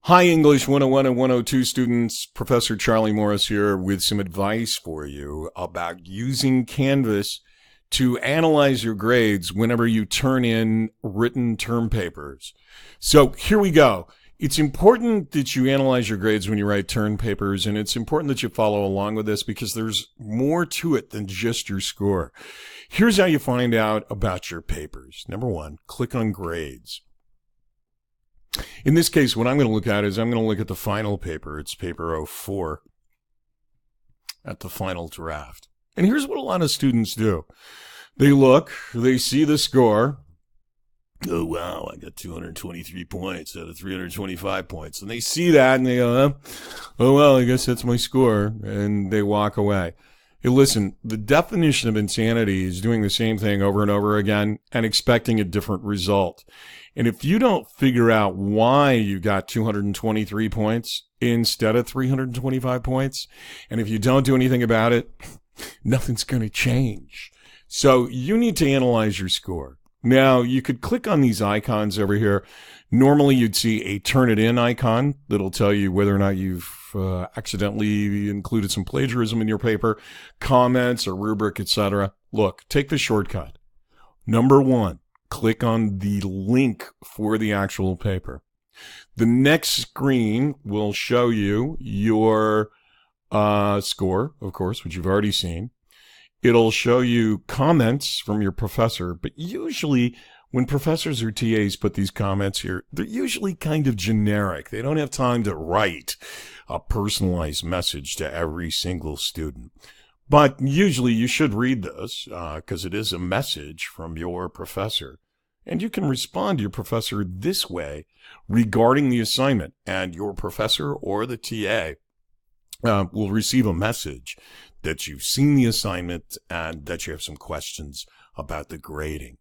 Hi, English 101 and 102 students. Professor Charlie Morris here with some advice for you about using Canvas to analyze your grades whenever you turn in written term papers. So here we go. It's important that you analyze your grades when you write term papers, and it's important that you follow along with this because there's more to it than just your score. Here's how you find out about your papers. Number one, click on grades. In this case, what I'm going to look at is I'm going to look at the final paper. It's paper 04 at the final draft. And here's what a lot of students do. They look, they see the score. Oh, wow, I got 223 points out of 325 points. And they see that and they go, oh, well, I guess that's my score. And they walk away. Hey, listen, the definition of insanity is doing the same thing over and over again and expecting a different result. And if you don't figure out why you got 223 points instead of 325 points, and if you don't do anything about it, nothing's going to change. So you need to analyze your score. Now, you could click on these icons over here. Normally, you'd see a Turnitin icon that'll tell you whether or not you've accidentally included some plagiarism in your paper, comments, or rubric, etc. Look, take the shortcut. Number one, click on the link for the actual paper. The next screen will show you your score, of course, which you've already seen. It'll show you comments from your professor, but usually when professors or TAs put these comments here, they're usually kind of generic. They don't have time to write a personalized message to every single student. But usually you should read this because it is a message from your professor. And you can respond to your professor this way regarding the assignment. And your professor or the TA will receive a message that you've seen the assignment and that you have some questions about the grading.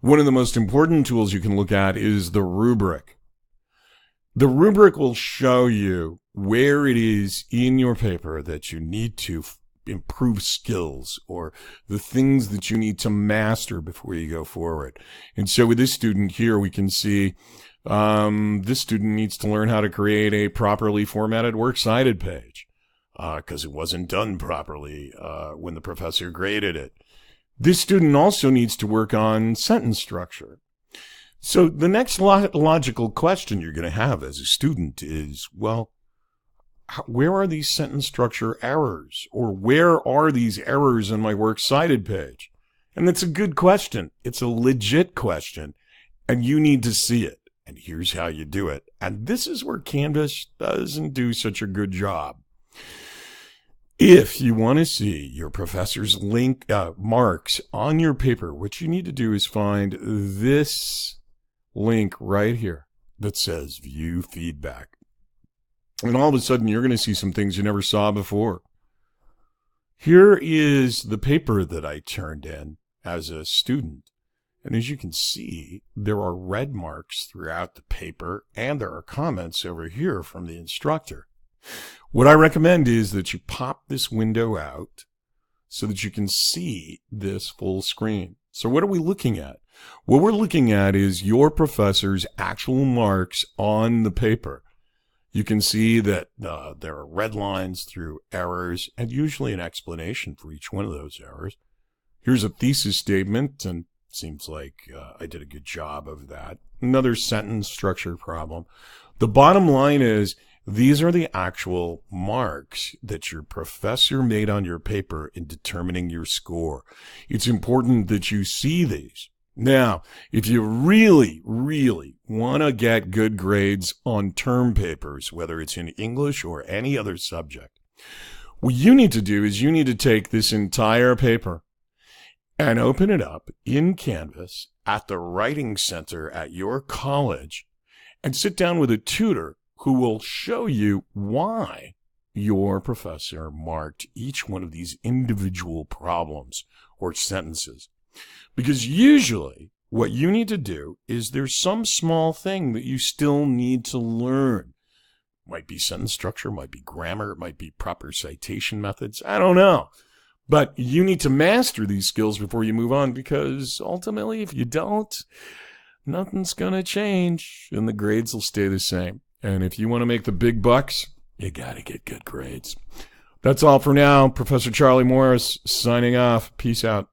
One of the most important tools you can look at is the rubric. The rubric will show you where it is in your paper that you need to improve skills or the things that you need to master before you go forward. And so with this student here, we can see this student needs to learn how to create a properly formatted works cited page because it wasn't done properly when the professor graded it. This student also needs to work on sentence structure. So the next logical question you're going to have as a student is, well, where are these sentence structure errors? Or where are these errors in my works cited page? And that's a good question. It's a legit question, and you need to see it. And here's how you do it. And this is where Canvas doesn't do such a good job. If you want to see your professor's marks on your paper, what you need to do is find this link right here that says View Feedback. And all of a sudden, you're going to see some things you never saw before. Here is the paper that I turned in as a student. And as you can see, there are red marks throughout the paper, and there are comments over here from the instructor. What I recommend is that you pop this window out so that you can see this full screen. So what are we looking at? What we're looking at is your professor's actual marks on the paper. You can see that there are red lines through errors and usually an explanation for each one of those errors. Here's a thesis statement, and it seems like I did a good job of that. Another sentence structure problem. The bottom line is these are the actual marks that your professor made on your paper in determining your score. It's important that you see these. Now, if you really, really want to get good grades on term papers, whether it's in English or any other subject, what you need to do is you need to take this entire paper and open it up in Canvas at the Writing Center at your college and sit down with a tutor who will show you why your professor marked each one of these individual problems or sentences. Because usually what you need to do is there's some small thing that you still need to learn. Might be sentence structure, might be grammar, it might be proper citation methods. I don't know. But you need to master these skills before you move on, because ultimately if you don't, nothing's going to change and the grades will stay the same. And if you want to make the big bucks, you got to get good grades. That's all for now. Professor Charlie Morris signing off. Peace out.